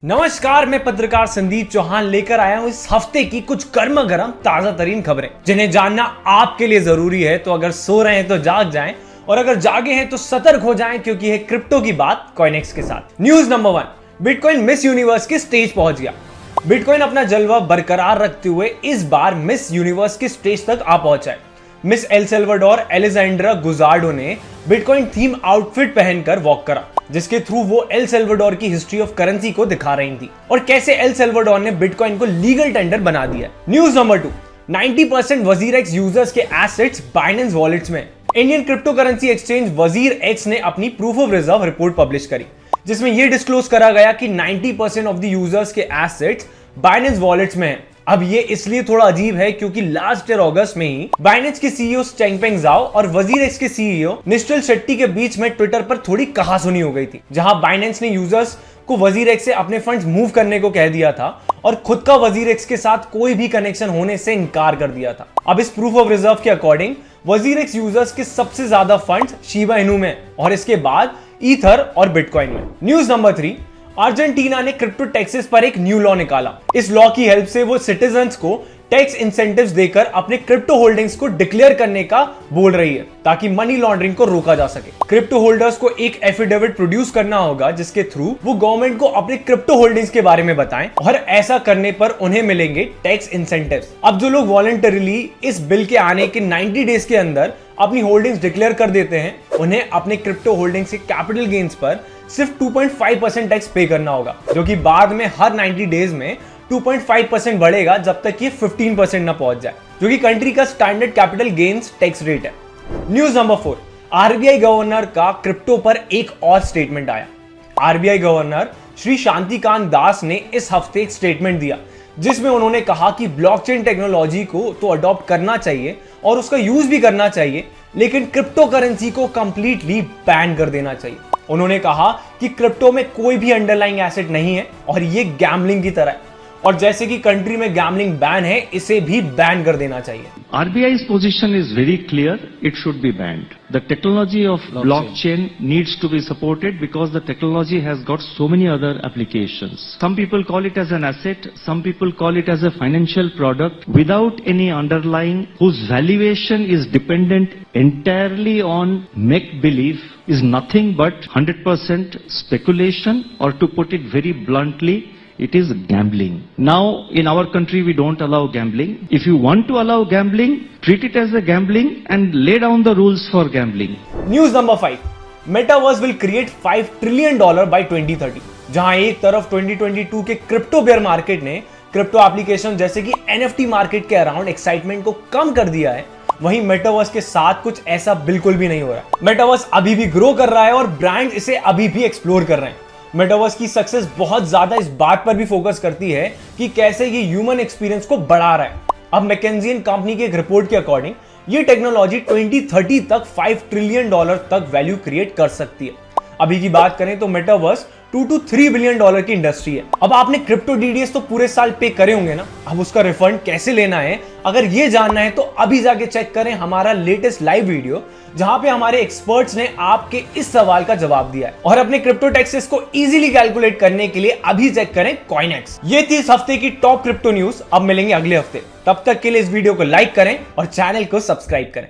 नमस्कार, मैं पत्रकार संदीप चौहान लेकर आया हूं इस हफ्ते की कुछ गर्मा गर्म ताजा तरीन खबरें जिन्हें जानना आपके लिए जरूरी है। तो अगर सो रहे हैं तो जाग जाएं और अगर जागे हैं तो सतर्क हो जाएं, क्योंकि है क्रिप्टो की बात कॉइनेक्स के साथ। News number 1, bitcoin miss universe के स्टेज पहुंच गया। बिटकॉइन अपना जलवा बरकरार रखते हुए इस बार मिस यूनिवर्स के स्टेज तक आ पहुंचा है। मिस एल सल्वाडोर एलेजेंड्रा गुजार्डो ने बिटकॉइन थीम आउटफिट पहनकर वॉक करा, जिसके थ्रू वो एल सल्वाडोर की हिस्ट्री ऑफ करेंसी को दिखा रही थी और कैसे एल सल्वाडोर ने बिटकॉइन को लीगल टेंडर बना दिया। न्यूज नंबर 2, 90% वजीरएक्स यूजर्स के एसेट्स बाइनेंस वॉलेट्स में। Indian crypto currency exchange WazirX ने अपनी proof of reserve report publish करी, जिसमें यह डिस्क्लोज करा गया कि 90% ऑफ द यूजर्स के एसेट्स बाइनेंस वॉलेट्स में है। अब ये इसलिए थोड़ा अजीब है क्योंकि लास्ट ईयर अगस्त में ही बाइनेंस के सीईओ चेंगपेंग जाओ और वजीरएक्स के सीईओ निश्चल शेट्टी के बीच में ट्विटर पर थोड़ी कहासुनी हो गई थी, जहां बाइनेंस ने यूजर्स को वजीरएक्स से अपने फंड्स मूव करने को कह दिया था और खुद का वजीरएक्स के साथ कोई भी कनेक्शन होने से इनकार कर दिया था। अब इस प्रूफ ऑफ रिजर्व के अकॉर्डिंग वजीरएक्स यूजर्स के सबसे ज्यादा फंड्स शिबा इनू में और इसके बाद ईथर और बिटकॉइन में। न्यूज नंबर 3, अर्जेंटीना ने क्रिप्टो टैक्सेस पर एक न्यू लॉ निकाला। इस लॉ की हेल्प से वो सिटीजन्स को टैक्स इंसेंटिव्स देकर अपने क्रिप्टो होल्डिंग्स को डिक्लेयर करने का बोल रही है, ताकि मनी लॉन्ड्रिंग को रोका जा सके। क्रिप्टो होल्डर्स को एक एफिडेविट प्रोड्यूस करना होगा, जिसके थ्रू वो गवर्नमेंट को अपने क्रिप्टो होल्डिंग्स के बारे में बताएं और ऐसा करने पर उन्हें मिलेंगे टैक्स इंसेंटिव्स। अब जो लोग वॉलंटरीली इस बिल के आने के 90 डेज के अंदर अपनी होल्डिंग्स डिक्लेयर कर देते हैं, उन्हें अपने क्रिप्टो होल्डिंग्स के कैपिटल गेन्स पर सिर्फ 2.5% टैक्स पे करना होगा, जो कि बाद में हर 90 डेज में 2.5% बढ़ेगा जब तक ये 15% ना पहुंच जाए, जो कि कंट्री का standard capital gains tax rate है। न्यूज नंबर 4, आरबीआई गवर्नर का क्रिप्टो पर एक और स्टेटमेंट आया। आरबीआई गवर्नर श्री शांतिकांत दास ने इस हफ्ते एक स्टेटमेंट दिया, जिसमें उन्होंने कहा कि ब्लॉकचेन टेक्नोलॉजी को तो अडॉप्ट करना चाहिए और उसका यूज भी करना चाहिए, लेकिन क्रिप्टो करेंसी को कंप्लीटली बैन कर देना चाहिए। उन्होंने कहा कि क्रिप्टो में कोई भी अंडरलाइंग एसेट नहीं है और ये गैम्बलिंग की तरह है, और जैसे कि कंट्री में गैम्बलिंग बैन है, इसे भी बैन कर देना चाहिए। RBI's position is very clear. It should be banned. The technology of blockchain needs to be supported because the technology has got so many other applications. Some people call it as an asset. Some people call it as a financial product without any underlying, whose valuation is dependent entirely on make-believe, is nothing but 100% speculation, or to put it very bluntly, it is gambling. Now, in our country, we don't allow gambling. If you want to allow gambling, treat it as a gambling and lay down the rules for gambling. News number 5, Metaverse will create $5 trillion by 2030। जहां एक तरफ 2022 के crypto bear market ने crypto application जैसे कि NFT market के around excitement को कम कर दिया है, वहीं मेटावर्स के साथ कुछ ऐसा बिल्कुल भी नहीं हो रहा। मेटावर्स अभी भी ग्रो कर रहा है और ब्रांड इसे अभी भी एक्सप्लोर कर रहे हैं। मेटावर्स की सक्सेस बहुत ज्यादा इस बात पर भी फोकस करती है कि कैसे ये ह्यूमन एक्सपीरियंस को बढ़ा रहा है। अब मैकेंजियन कंपनी की एक रिपोर्ट के अकॉर्डिंग ये टेक्नोलॉजी 2030 तक $5 ट्रिलियन तक वैल्यू क्रिएट कर सकती है। अभी की बात करें तो मेटावर्स $2 to $3 बिलियन की इंडस्ट्री है। अब आपने क्रिप्टो डीडीएस तो पूरे साल पे करे होंगे ना, अब उसका रिफंड कैसे लेना है, अगर ये जानना है तो अभी जाके चेक करें हमारा लेटेस्ट लाइव वीडियो, जहां पे हमारे एक्सपर्ट्स ने आपके इस सवाल का जवाब दिया है। और अपने क्रिप्टो टैक्सेस को इजीली कैलकुलेट करने के लिए अभी चेक करें कॉइनेक्स। ये थी इस हफ्ते की टॉप क्रिप्टो न्यूज। अब मिलेंगे अगले हफ्ते, तब तक के लिए इस वीडियो को लाइक करें और चैनल को सब्सक्राइब करें।